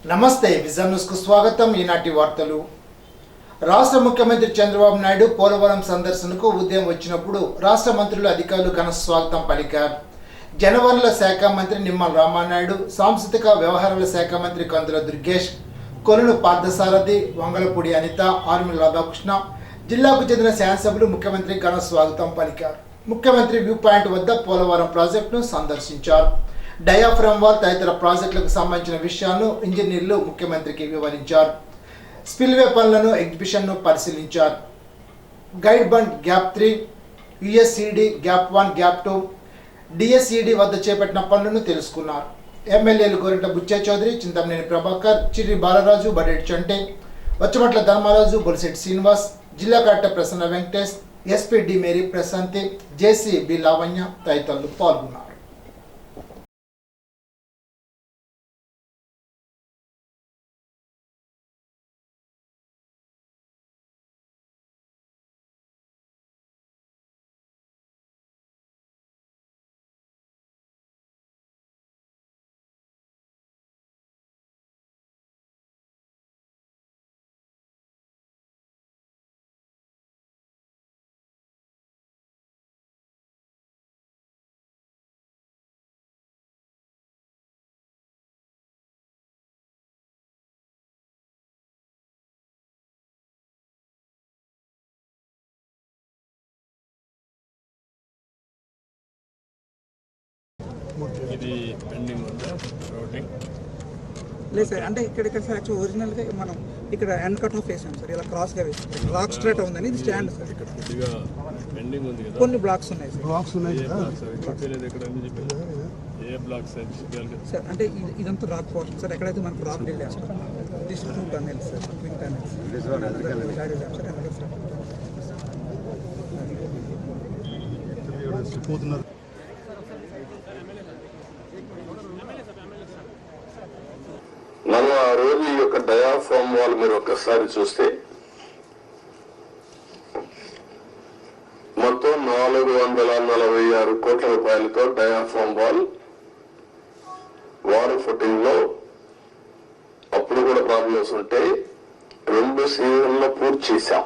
నమస్తే vision news కు స్వాగతం. ఈనాటి వార్తలు. రాష్ట్ర ముఖ్యమంత్రి చంద్రబాబు నాయుడు పోలవరం సందర్శనకు ఉదయం వచ్చినప్పుడు రాష్ట్ర మంత్రులు అధికారులు ఘన స్వాగతం పలికారు. జలవనరుల శాఖ మంత్రి నిమ్మల రామానాయుడు, సాంస్కృతిక వ్యవహారాల శాఖ మంత్రి కందుల దుర్గేష్, కొలను పార్థసారథి, వంగలపూడి అనిత, ఆర్మీ రాధాకృష్ణ, జిల్లాకు చెందిన శాసనసభ్యులు ముఖ్యమంత్రి ఘన స్వాగతం పలికారు. ముఖ్యమంత్రి వ్యూ పాయింట్ వద్ద పోలవరం ప్రాజెక్టును సందర్శించారు. డయాఫ్రమ్ వాల్ తదితర ప్రాజెక్టులకు సంబంధించిన విషయాలను ఇంజనీర్లు ముఖ్యమంత్రికి వివరించారు. స్పిల్వే పనులను, ఎగ్జిబిషన్ను పరిశీలించారు. Guide bund gap 3, USCD gap 1, gap 2, DSCD వద్ద చేపట్టిన పనులను తెలుసుకున్నారు. ఎమ్మెల్యేలు గోరింట బుచ్చయ్య చౌదరి, చింతమనేని ప్రభాకర్, చిర్రి బాలరాజు, బడేటి చంటే, వచ్చమట్ల ధర్మరాజు, బొలిశెట్టి శ్రీనివాస్, జిల్లా collector Prasanna Venkatesh, SP D Mary Prashanti, JC B Lavanya తదితరులు పాల్గొన్నారు. ఇది పెండింగ్ ఉందా రౌటింగ్? లేదు సార్, అంటే ఇక్కడ యాక్చువల్ ఒరిజినల్గా మనం ఇక్కడ ఎండ్ కట్ ఆఫ్ వేసాం సార్, ఇలా క్రాస్గా వేసాం. రాక్ స్ట్రేట్ ఉందని ఇది స్టాండ్ సార్. ఇక్కడ కొద్దిగా పెండింగ్ ఉంది కదా, కొన్ని బ్లాక్స్ ఉన్నాయి సార్. బ్లాక్స్ ఉన్నాయి కదా సార్, చెప్పలేదు ఎక్కడ అని చెప్పారు. ఏ బ్లాక్స్ సార్? అంటే ఇదంతా రాక్ పోర్షన్ సార్. ఎక్కడైతే మనకు rock Delhi sir, this 2 tunnels sir, twin tunnels పోతున్నారు. మనం ఆ రోజు ఈ యొక్క డయాఫ్రామ్ వాల్ మీరు ఒక్కసారి చూస్తే మొత్తం 446 కోట్ల రూపాయలతో డయాఫ్రామ్ వాల్ వాటర్ ఫుటింగ్ లో అప్పుడు కూడా ప్రాబ్లమ్స్ ఉంటే 2 సీజన్లో పూర్తి చేశాం.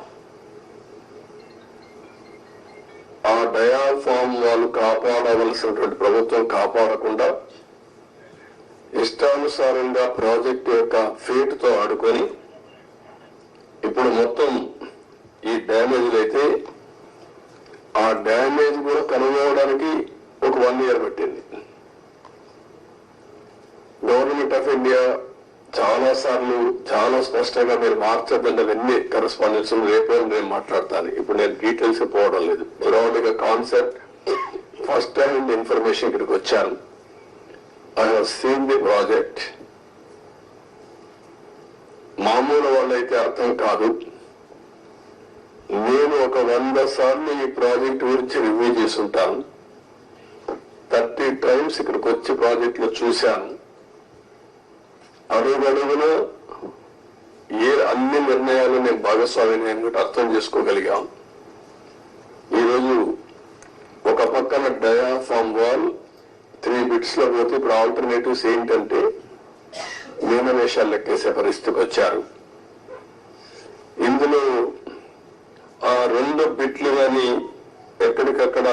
ఆ డయాఫ్రామ్ వాల్ కాపాడవలసినటువంటి ప్రభుత్వం కాపాడకుండా ఇష్టానుసారంగా ప్రాజెక్ట్ యొక్క ఫేట్ తో ఆడుకొని ఇప్పుడు మొత్తం ఈ డ్యామేజ్ అయితే ఆ డ్యామేజ్ కూడా కనుగొనడానికి ఒక 1 year పట్టింది. గవర్నమెంట్ ఆఫ్ ఇండియా చాలా సార్లు చాలా స్పష్టంగా మీరు మార్చదండి అవన్నీ కరెస్పాండెన్స్ రేపే నేను మాట్లాడతాను. ఇప్పుడు నేను డీటెయిల్స్ పోవడం లేదు. బ్రాడ్ గా కాన్సెప్ట్ ఫస్ట్ టైం ఇన్ఫర్మేషన్ ఇక్కడికి వచ్చాను. I have seen the project. మామూలు వాళ్ళైతే అర్థం కాదు. నేను ఒక 100 సార్లు ఈ ప్రాజెక్ట్ గురించి రివ్యూ చేసుంటాను. 30 times ఇక్కడికి వచ్చి ప్రాజెక్ట్ లో చూశాను. అడుగడుగున అన్ని నిర్ణయాలు నేను భాగస్వామిని నేను అర్థం చేసుకోగలిగాను. ఈరోజు ఒక పక్కన డయాఫ్రామ్ వాల్ 3 bits లో పోతే ఇప్పుడు ఆల్టర్నేటివ్స్ ఏంటంటే మీనవేషాలు లెక్కేసే పరిస్థితికి వచ్చారు. ఇందులో ఆ 2 బిట్లు కానీ ఎక్కడికక్కడ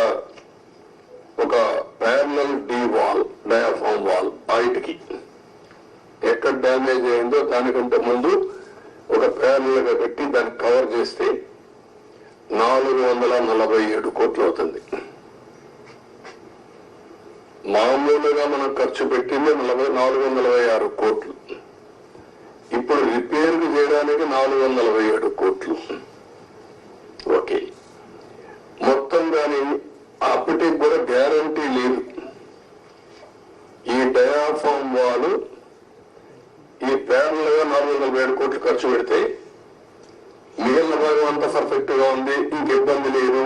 ఒక parallel D wall diaphragm wall హైట్కి ఎక్కడ డ్యామేజ్ అయిందో దానికంటే ముందు ఒక ప్యారలల్ గా పెట్టి దాన్ని కవర్ చేస్తే 447 కోట్లు అవుతుంది. మామూలుగా మనం ఖర్చు పెట్టింది 446 కోట్లు. ఇప్పుడు రిపేర్ చేయడానికి 447 కోట్లు. ఓకే, మొత్తం కానీ అప్పటికి కూడా గ్యారంటీ లేదు. ఈ డయాఫ్రామ్ వాల్ ఈ ప్యారల్ గా 447 కోట్లు ఖర్చు పెడితే మిగిలిన భాగం అంతా పర్ఫెక్ట్ గా ఉంది, ఇంక ఇబ్బంది లేదు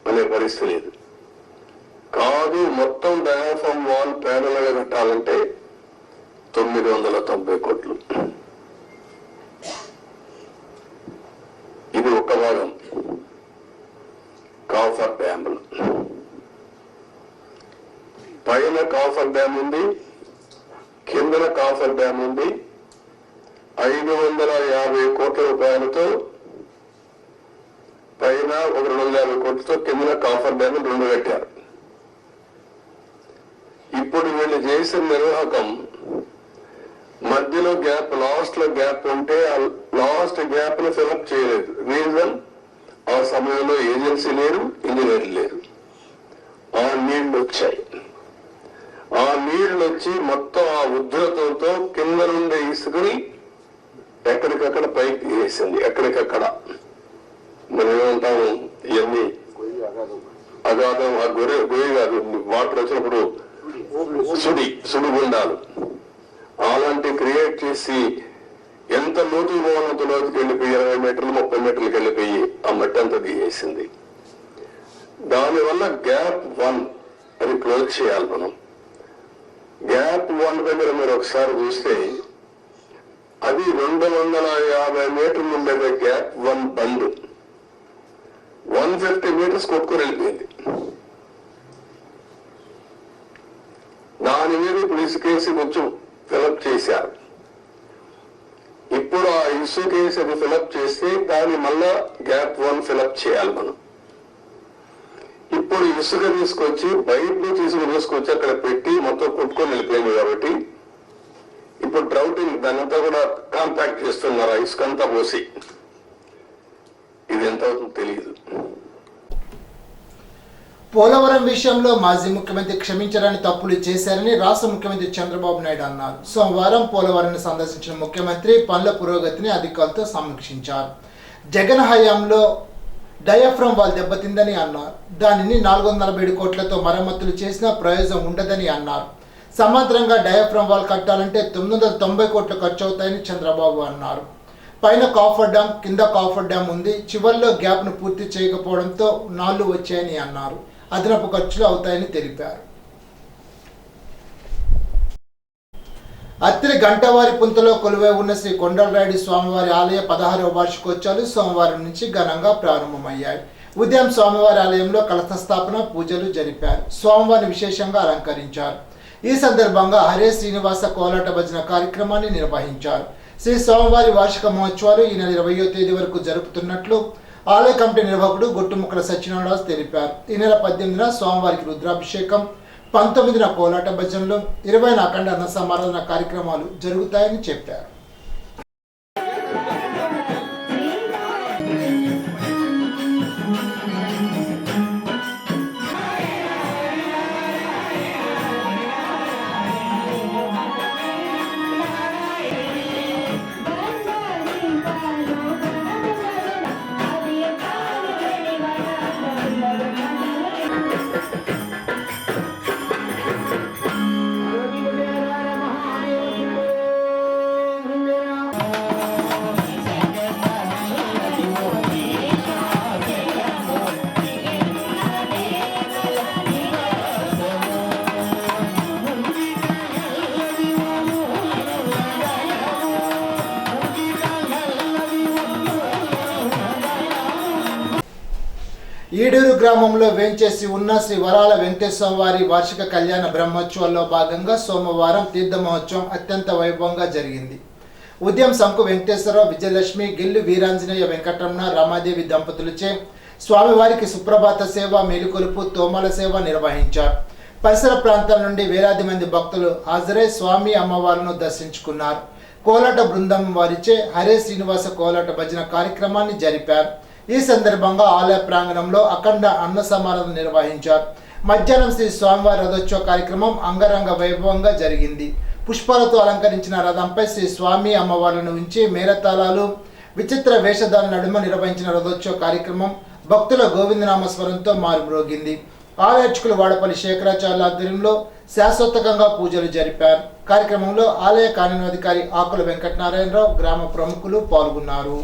అనే పరిస్థితి లేదు. కాదు, మొత్తం డయాఫ్రామ్ వాల్ ప్యారల్ గా కట్టాలంటే 990 కోట్లు. ఇది ఒక భాగం. కాఫర్ డ్యాములు పైన కాఫర్ డ్యామ్ ఉంది, కిందన కాఫర్ డ్యామ్ ఉంది, 550 కోట్ల రూపాయలతో పైన ఒక 250 కోట్లతో కింద కాఫర్ డ్యామ్ 2 కట్టారు. ఇప్పుడు వీళ్ళు చేసిన నిర్వాహకం మధ్యలో గ్యాప్, లాస్ట్ లో గ్యాప్ ఉంటే ఆ లాస్ట్ గ్యాప్ ను ఫిలప్ చేయలేదు. రీజన్, ఆ సమయంలో ఏజెన్సీ లేరు, ఇంజనీర్లు లేరు. ఆ నీళ్లు వచ్చాయి. ఆ నీళ్లు వచ్చి మొత్తం ఆ ఉధృతంతో కింద నుండి ఇసుకుని ఎక్కడికక్కడ పైకి వేసింది. ఎక్కడికక్కడ మనం ఏమంటాము, ఇవన్నీ అగాధం, ఆ గొయ్యి కాదు, వాటర్ వచ్చినప్పుడు సుడిగుండాలు అలాంటి క్రియేట్ చేసి ఎంత లోతు పోవాలంత లోతుకి వెళ్ళిపోయి 20 మీటర్లు 30 మీటర్లకు వెళ్ళిపోయి ఆ మట్టి అంతా దిగేసింది. దానివల్ల గ్యాప్ 1 అది క్లోజ్ చేయాలి మనం. గ్యాప్ 1 దగ్గర మీరు ఒకసారి చూస్తే అది 250 మీటర్లు ఉండేది. గ్యాప్ 1 బంద్ 150 మీటర్స్ కొట్టుకొని వెళ్ళిపోయింది. దాని మీద ఇప్పుడు ఇసుకేసి కొంచెం ఫిలప్ చేశారు. ఇప్పుడు ఆ ఇసుకేసి అది ఫిలప్ చేస్తే దాన్ని మళ్ళా గ్యాప్ 1 ఫిలప్ చేయాలి మనం. ఇప్పుడు ఇసుక తీసుకొచ్చి బయట నుంచి ఇసుక తీసుకొచ్చి అక్కడ పెట్టి మొత్తం కొట్టుకొని వెళ్ళిపోయింది. కాబట్టి ఇప్పుడు డ్రౌటింగ్ దానంతా కూడా కాంపాక్ట్ చేస్తున్నారు ఆ ఇసుక అంతా పోసి. ఇది ఎంత అవుతుందో తెలియదు. పోలవరం విషయంలో మాజీ ముఖ్యమంత్రి క్షమించరాని తప్పులు చేశారని రాష్ట్ర ముఖ్యమంత్రి చంద్రబాబు నాయుడు అన్నారు. సోమవారం పోలవరాన్ని సందర్శించిన ముఖ్యమంత్రి పనుల పురోగతిని అధికారులతో సమీక్షించారు. జగన్ హయాంలో డయాఫ్రమ్ వాల్ దెబ్బతిందని అన్నారు. దానిని 447 కోట్లతో మరమ్మతులు చేసినా ప్రయోజనం ఉండదని అన్నారు. సమాంతరంగా డయాఫ్రమ్ వాల్ కట్టాలంటే 990 కోట్లు ఖర్చు అవుతాయని చంద్రబాబు అన్నారు. పైన కాఫర్ డ్యామ్, కింద కాఫర్ డ్యామ్ ఉంది. చివరిలో గ్యాప్ను పూర్తి చేయకపోవడంతో నాళ్లు వచ్చాయని అన్నారు. అదనపు ఖర్చులు అవుతాయని తెలిపారు. అత్తిలి గంటవారి పుంతలో కొలువై ఉన్న శ్రీ కొండలరాయుడు స్వామివారి ఆలయ 16వ వార్షికోత్సవాలు సోమవారం నుంచి ఘనంగా ప్రారంభమయ్యాయి. ఉదయం స్వామివారి ఆలయంలో కలశ స్థాపన, పూజలు జరిపారు. స్వామివారిని విశేషంగా అలంకరించారు. ఈ సందర్భంగా హరే శ్రీనివాస కోలాట భజన కార్యక్రమాన్ని నిర్వహించారు. శ్రీ స్వామివారి వార్షిక మహోత్సవాలు ఈ నెల 20వ తేదీ వరకు జరుపుతున్నట్లు ఆలయ కమిటీ నిర్వాహకుడు గొట్టుముక్కల సత్యనారాయణ తెలిపారు. ఈ నెల 18న స్వామివారికి రుద్రాభిషేకం, 19న కోలాట భజనలు, 20న అఖండ అన్న సమారాధన కార్యక్రమాలు జరుగుతాయని చెప్పారు. ఈడూరు గ్రామంలో వేంచేసి ఉన్న శ్రీ వరాల వెంకటేశ్వర వారి వార్షిక కళ్యాణ బ్రహ్మోత్సవాల్లో భాగంగా సోమవారం తీర్థ మహోత్సవం అత్యంత వైభవంగా జరిగింది. ఉదయం శంకు వెంకటేశ్వరరావు, విజయలక్ష్మి, గిల్లు వీరాంజనేయ వెంకటరమణ, రమాదేవి దంపతులచే స్వామివారికి సుప్రభాత సేవ, మేలుకొలుపు, తోమాల సేవ నిర్వహించారు. పరిసర ప్రాంతాల నుండి వేలాది మంది భక్తులు హాజరై స్వామి అమ్మవారిను దర్శించుకున్నారు. కోలాట బృందం వారిచే హరే శ్రీనివాస కోలాట భజన కార్యక్రమాన్ని జరిపారు. ఈ సందర్భంగా ఆలయ ప్రాంగణంలో అఖండ అన్న సమారాధన నిర్వహించారు. మధ్యాహ్నం శ్రీ స్వామివారి రథోత్సవ కార్యక్రమం అంగరంగ వైభవంగా జరిగింది. పుష్పాలతో అలంకరించిన రథంపై శ్రీ స్వామి అమ్మవార్లను ఉంచి మేళతాళాలు, విచిత్ర వేషధారణ నడుమ నిర్వహించిన రథోత్సవ కార్యక్రమం భక్తుల గోవిందనామస్వరంతో మారుమ్రోగింది. ఆలయార్చకులు వాడపల్లి శేఖరాచార్య ఆధ్వర్యంలో శాశ్వతంగా పూజలు జరిపారు. కార్యక్రమంలో ఆలయ కార్యనిర్వహణాధికారి ఆకుల వెంకటనారాయణరావు, గ్రామ ప్రముఖులు పాల్గొన్నారు.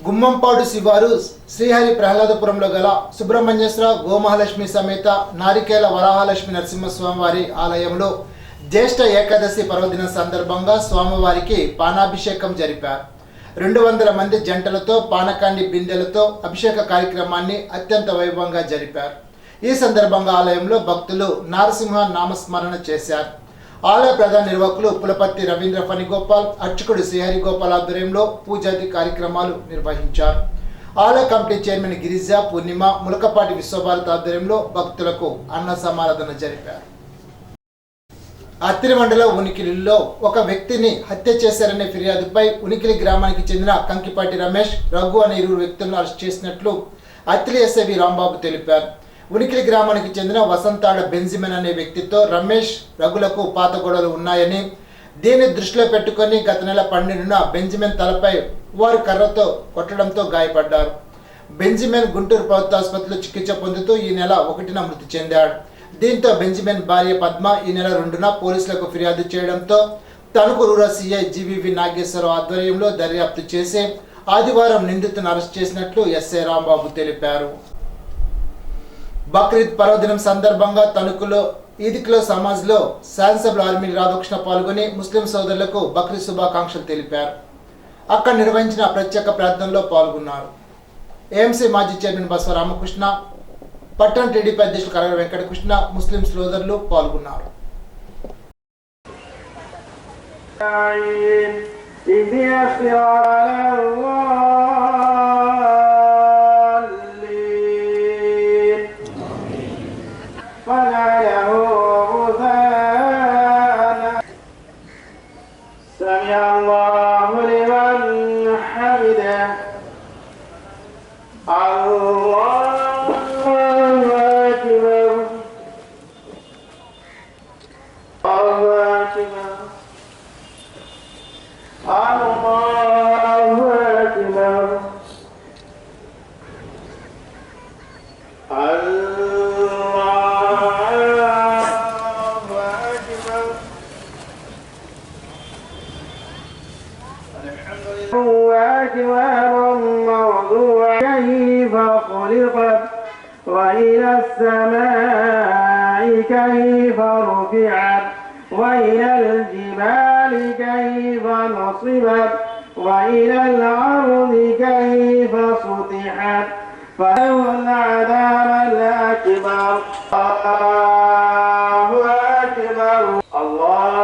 గుమ్మంపాడు శివారు శ్రీహరి ప్రహ్లాదపురంలో గల సుబ్రహ్మణ్యేశ్వర గోమహాలక్ష్మి సమేత నారికేల వరాహలక్ష్మి నరసింహస్వామి వారి ఆలయంలో జ్యేష్ఠ ఏకాదశి పర్వదిన సందర్భంగా స్వామివారికి పానాభిషేకం జరిపారు. 200 మంది జంటలతో పానకాండి బిందెలతో అభిషేక కార్యక్రమాన్ని అత్యంత వైభవంగా జరిపారు. ఈ సందర్భంగా ఆలయంలో భక్తులు నారసింహ నామస్మరణ చేశారు. ఆలయ ప్రధాన నిర్వాహకులు పులపర్తి రవీంద్ర ఫణిగోపాల్, అర్చకుడు శ్రీహరి గోపాల్ ఆధ్వర్యంలో పూజాది కార్యక్రమాలు నిర్వహించారు. ఆలయ కమిటీ చైర్మన్ గిరిజ, పూర్ణిమ, ములకపాటి విశ్వభారత్ ఆధ్వర్యంలో భక్తులకు అన్న సమారాధన జరిపారు. అత్తిరి మండలం ఉనికిలిలో ఒక వ్యక్తిని హత్య చేశారనే ఫిర్యాదుపై ఉనికిలి గ్రామానికి చెందిన కంకిపాటి రమేష్, రఘు అనే ఇరువురు వ్యక్తులను అరెస్ట్ చేసినట్లు అత్తిలి ఎస్ఐ రాంబాబు తెలిపారు. ఉనికిలి గ్రామానికి చెందిన వసంతాడ బెంజిమెన్ అనే వ్యక్తితో రమేష్, రఘులకు పాత గొడవలు ఉన్నాయని, దీన్ని దృష్టిలో పెట్టుకుని గత నెల 12న బెంజిమెన్ తలపై వారు కర్రతో కొట్టడంతో గాయపడ్డారు. బెంజిమెన్ గుంటూరు ప్రభుత్వ ఆసుపత్రిలో చికిత్స పొందుతూ ఈ నెల 1న మృతి చెందాడు. దీంతో బెంజిమెన్ భార్య పద్మ ఈ నెల 2న పోలీసులకు ఫిర్యాదు చేయడంతో తణుకు రూరల్ సిఐ జీవీవి నాగేశ్వరరావు ఆధ్వర్యంలో దర్యాప్తు చేసి ఆదివారం నిందితులను అరెస్ట్ చేసినట్లు ఎస్ఐ రాంబాబు తెలిపారు. బక్రీద్ పర్వదినం సందర్భంగా తణుకులో ఈదిక్లో సమాజ్లో శాసనసభ్యులు ఆర్మీ రాధాకృష్ణ పాల్గొని ముస్లిం సోదరులకు బక్రీద్ శుభాకాంక్షలు తెలిపారు. అక్కడ నిర్వహించిన ప్రత్యేక ప్రార్థనలో పాల్గొన్నారు. ఏఎంసీ మాజీ చైర్మన్ బసవ రామకృష్ణ, పట్టణ టీడీపీ అధ్యక్షులు కరగ వెంకటకృష్ణ, ముస్లిం సోదరులు పాల్గొన్నారు. وإلى السماء كيف رفعت وإلى الجبال كيف نصبت وإلى الأرض كيف سطحت فله العذاب الأكبر الله أكبر الله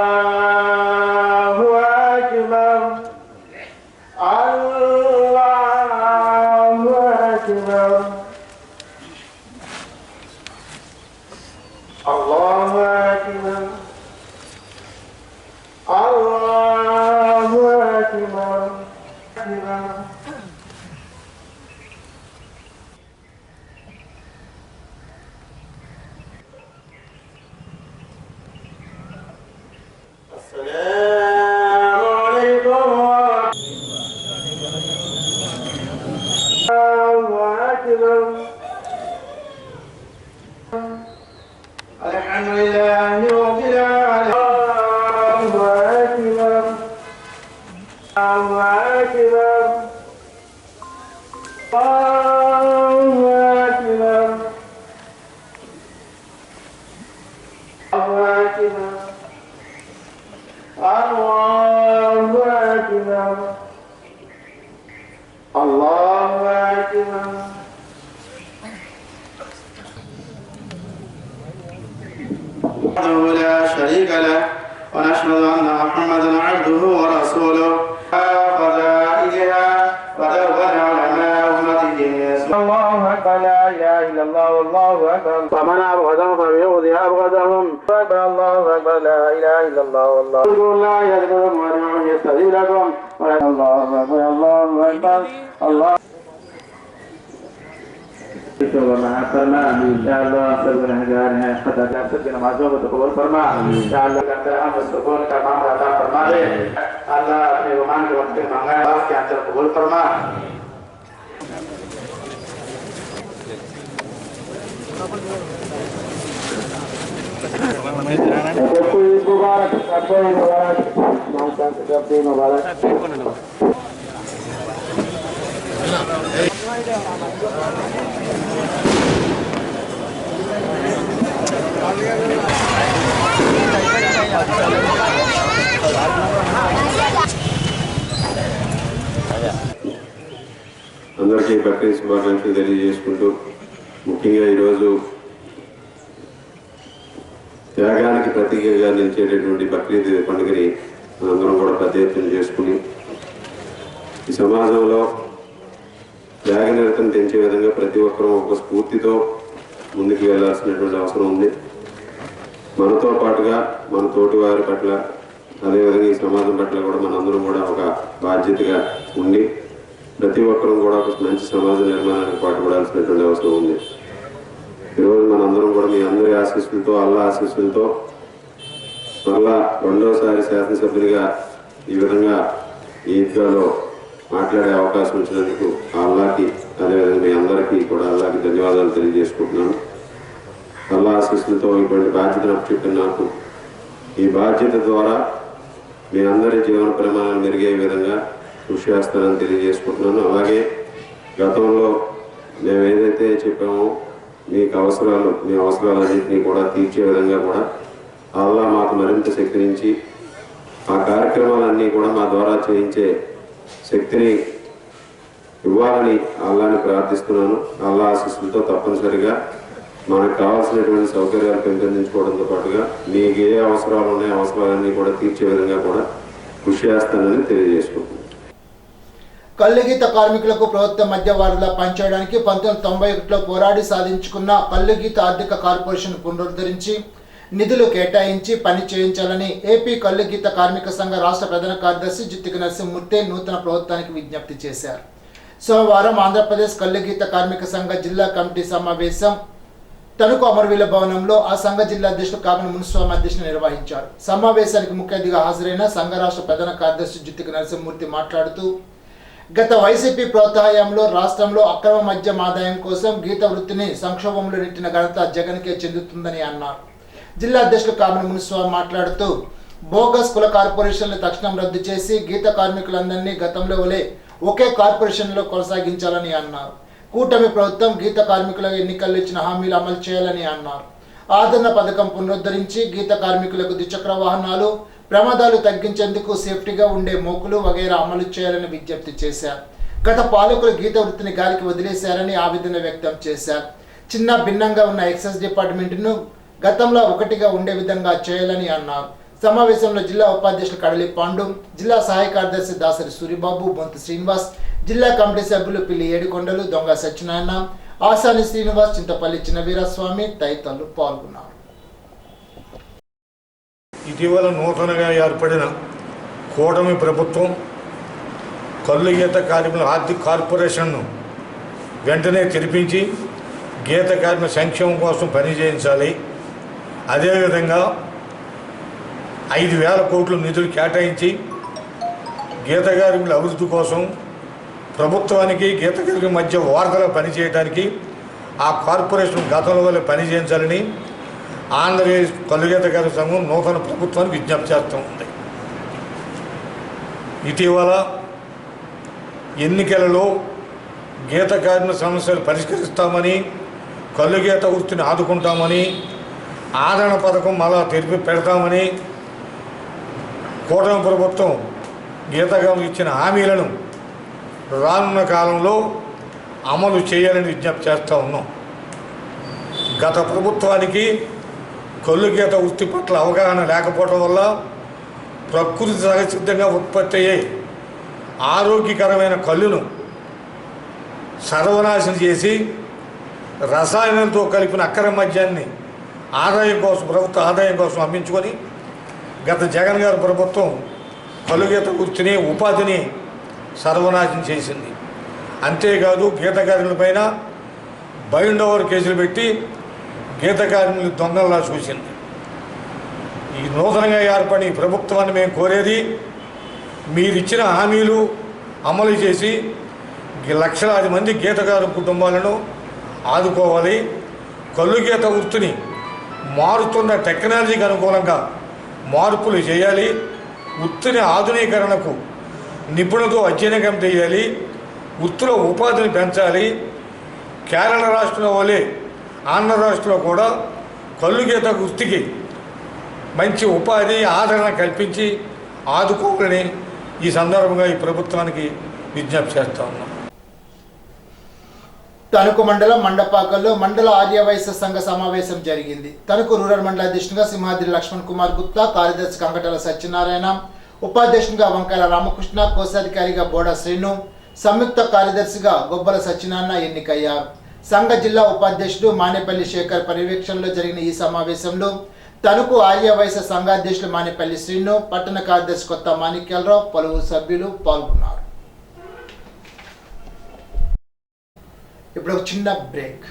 أكبر الله أكبر الله أكبر الله أكبر السلام عليكم الله أكبر الحمد لله رب العالمين الله أكبر الله أكبر الله أكبر الله أكبر الله أكبر الله أكبر لا شريك له ونشهد أن محمدا عبده ورسوله فضائلها ودون علماء أمته الله أكبر لا إله إلا الله والله أكبر ومن أبغضهم فبيغضي أبغضهم أكبر الله أكبر لا إله إلا الله والله اذكروا الله يذكركم وادعوه يستجيب لكم الله أكبر الله أكبر الله फरमा इंशाअल्लाह सब गुनहगार हैं खुदा का सब नमाजों को कबूल फरमा इंशाअल्लाह करते हम सुकून का मामला अता फरमा दे अल्लाह अपने गुमान के वक्त मांगा है के अंदर कबूल फरमा कोई मुबारक कोई मुबारक माता के मुबारक అందరికీ బక్రీద్ శుభాకాంక్షలు తెలియజేసుకుంటూ ముఖ్యంగా ఈరోజు త్యాగానికి ప్రతీకగా నిలిచేటటువంటి బక్రీద్ పండుగని మనందరం కూడా పెద్ద ఎత్తున చేసుకుని ఈ సమాజంలో త్యాగనిరతం పెంచే విధంగా ప్రతి ఒక్కరూ ఒక స్ఫూర్తితో ముందుకు వెళ్లాల్సినటువంటి అవసరం ఉంది. మనతో పాటుగా మన తోటి వారి పట్ల అదేవిధంగా ఈ సమాజం పట్ల కూడా మనందరం కూడా ఒక బాధ్యతగా ఉండి ప్రతి ఒక్కరూ కూడా ఒక మంచి సమాజ నిర్మాణానికి పాటుపడాల్సినటువంటి అవసరం ఉంది. ఈరోజు మనందరం కూడా మీ అందరి ఆశీస్సులతో అల్లా ఆశీస్సులతో మళ్ళా రెండోసారి శాసనసభ్యునిగా ఈ విధంగా ఈద్గాలో మాట్లాడే అవకాశం ఇచ్చినందుకు అల్లాకి అదేవిధంగా మీ అందరికీ కూడా అల్లాకి ధన్యవాదాలు తెలియజేసుకుంటున్నాను. అల్లా ఆశీస్సులతో ఇటువంటి బాధ్యతను చెప్పిన నాకు ఈ బాధ్యత ద్వారా మీ అందరి జీవన ప్రమాణాలు మెరుగే విధంగా కృషి చేస్తానని తెలియజేసుకుంటున్నాను. అలాగే గతంలో మేము ఏదైతే చెప్పామో మీకు అవసరాలు మీ అవసరాలన్నింటినీ కూడా తీర్చే విధంగా కూడా అల్లా మాకు మరింత శక్తినించి ఆ కార్యక్రమాలన్నీ కూడా మా ద్వారా చేయించే శక్తిని ఇవ్వాలని అల్లాని ప్రార్థిస్తున్నాను. అల్లా ఆశీస్సులతో తప్పనిసరిగా మనకు కావాల్సినటువంటి సౌకర్యాలు పెంపొందించుకోవడంతో పాటుగా మీకు ఏ అవసరాలు ఉన్నాయో అవసరాలన్నీ కూడా తీర్చే విధంగా కూడా కృషి చేస్తానని తెలియజేసుకుంటున్నాను. కల్లుగీత కార్మికులకు ప్రభుత్వ మధ్యవారులా పనిచేయడానికి 1991లో పోరాడి సాధించుకున్న కల్లుగీత ఆర్థిక కార్పొరేషన్ పునరుద్ధరించి నిధులు కేటాయించి పని చేయించాలని ఏపీ కల్లుగీత కార్మిక సంఘ రాష్ట్ర ప్రధాన కార్యదర్శి జిత్తిక నరసింహమూర్తి నూతన ప్రభుత్వానికి విజ్ఞప్తి చేశారు. సోమవారం ఆంధ్రప్రదేశ్ కల్లుగీత కార్మిక సంఘ జిల్లా కమిటీ సమావేశం తణుకు అమరవీల భవనంలో ఆ సంఘ జిల్లా అధ్యక్షుడు కామన మునిస్వామి అధ్యక్షత నిర్వహించారు. సమావేశానికి ముఖ్య అతిథిగా హాజరైన సంఘ రాష్ట్ర ప్రధాన కార్యదర్శి జిత్తిక నరసింహమూర్తి మాట్లాడుతూ గత వైసీపీ ప్రోత్సాహంలో రాష్ట్రంలో అక్రమ మద్యం ఆదాయం కోసం గీత వృత్తిని సంక్షోభంలో నెట్టిన ఘనత జగన్కే చెందుతుందని అన్నారు. జిల్లా అధ్యక్షుడు కామన మునిస్వామి మాట్లాడుతూ బోగస్ కుల కార్పొరేషన్లు తక్షణం రద్దు చేసి గీత కార్మికులందరినీ గతంలో వలె ఒకే కార్పొరేషన్లో కొనసాగించాలని అన్నారు. కూటమి ప్రభుత్వం గీత కార్మికులకు ఎన్నికల్లో ఇచ్చిన హామీలు అమలు చేయాలని అన్నారు. ఆదరణ పథకం పునరుద్ధరించి గీత కార్మికులకు ద్విచక్ర వాహనాలు ప్రమాదాలు తగ్గించేందుకు సేఫ్టీగా ఉండే మోకులు వగైరా అమలు చేయాలని విజ్ఞప్తి చేశారు. గత పాలకులు గీత వృత్తిని గాలికి వదిలేశారని ఆవేదన వ్యక్తం చేశారు. చిన్న భిన్నంగా ఉన్న ఎక్సైజ్ డిపార్ట్మెంట్ను గతంలో ఒకటిగా ఉండే విధంగా చేయాలని అన్నారు. సమావేశంలో జిల్లా ఉపాధ్యక్షులు కడలి పాండు, జిల్లా సహాయ కార్యదర్శి దాసరి సూరిబాబు, బొంతు శ్రీనివాస్, జిల్లా కమిటీ సభ్యులు పిల్లి ఏడుకొండలు, దొంగ సత్యనారాయణ, ఆసాని శ్రీనివాస్, చింతపల్లి చిన్న వీరస్వామి తదితరులు పాల్గొన్నారు. ఇటీవల నూతనంగా ఏర్పడిన కూటమి ప్రభుత్వం కల్లుగీత కార్మికుల ఆర్థిక కార్పొరేషన్ను వెంటనే తెరిపించి గీత కార్మిక సంక్షేమం కోసం పనిచేయించాలి. అదేవిధంగా 5,000 కోట్లు నిధులు కేటాయించి గీత కార్మికుల అభివృద్ధి కోసం ప్రభుత్వానికి గీత కార్మికుల మధ్య వార్తలు పనిచేయడానికి ఆ కార్పొరేషన్ గతంలో వల్ల పనిచేయించాలని ఆంధ్రప్రదేశ్ కల్లుగీత కార్మిక సంఘం నూతన ప్రభుత్వానికి విజ్ఞప్తి చేస్తూ ఉంది. ఇటీవల ఎన్నికలలో గీత కార్మిక సమస్యలు పరిష్కరిస్తామని, కల్లుగీత వృత్తిని ఆదుకుంటామని, ఆదరణ పథకం మళ్ళా తెరిపి పెడతామని కూటమి ప్రభుత్వం గీత కార్మికులకు ఇచ్చిన హామీలను రానున్న కాలంలో అమలు చేయాలని విజ్ఞప్తి చేస్తూ ఉన్నాం. గత ప్రభుత్వానికి కల్లుగీత వృత్తి పట్ల అవగాహన లేకపోవడం వల్ల ప్రకృతి సహసిద్ధంగా ఉత్పత్తి అయ్యే ఆరోగ్యకరమైన కళ్ళును సర్వనాశనం చేసి రసాయనాలతో కలిపిన అక్రమ మద్యాన్ని ఆదాయం కోసం, ప్రభుత్వ ఆదాయం కోసం అమ్మించుకొని గత జగన్ గారి ప్రభుత్వం కల్లుగీత వృత్తిని, ఉపాధిని సర్వనాశనం చేసింది. అంతేకాదు గీత కార్మికులపైన బైండ్ ఓవర్ కేసులు పెట్టి గీత కార్మికులు దొంగల్లా చూసింది. ఈ నూతనంగా ఏర్పడి ప్రభుత్వాన్ని మేము కోరేది, మీరిచ్చిన హామీలు అమలు చేసి లక్షలాది మంది గీత కార్మిక కుటుంబాలను ఆదుకోవాలి. కల్లుగీత వృత్తిని మారుతున్న టెక్నాలజీకి అనుకూలంగా మార్పులు చేయాలి. వృత్తిని ఆధునీకరణకు నిపుణులతో అధ్యయనం చేయాలి. వృత్తిలో ఉపాధిని పెంచాలి. కేరళ రాష్ట్రంలో వలె ఆంధ్ర రాష్ట్రంలో కూడా కల్లుగీత వృత్తికి మంచి ఉపాధి, ఆదరణ కల్పించి ఆదుకోవాలని ఈ సందర్భంగా ఈ ప్రభుత్వానికి విజ్ఞప్తి చేస్తూ ఉన్నాం. తణుకు మండలం మండపాకల్లో మండల ఆర్యవైశ్య సంఘ సమావేశం జరిగింది. తణుకు రూరల్ మండల అధ్యక్షునిగా సింహాద్రి లక్ష్మణ్ కుమార్ గుప్తా, కార్యదర్శి కంకటల సత్యనారాయణ, ఉపాధ్యక్షునిగా వంకాయల రామకృష్ణ, కోశాధికారిగా బోడా శ్రీను, సంయుక్త కార్యదర్శిగా గొబ్బల సత్యనారాయణ ఎన్నికయ్యారు. సంఘ జిల్లా ఉపాధ్యక్షుడు మానేపల్లి శేఖర్ పర్యవేక్షణలో జరిగిన ఈ సమావేశంలో తణుకు ఆర్యవైశ్య సంఘాధ్యక్షులు మానేపల్లి శ్రీను, పట్టణ కార్యదర్శి కొత్త మాణిక్యాలరావు, పలువురు సభ్యులు పాల్గొన్నారు. ఇప్పుడు ఒక చిన్న బ్రేక్.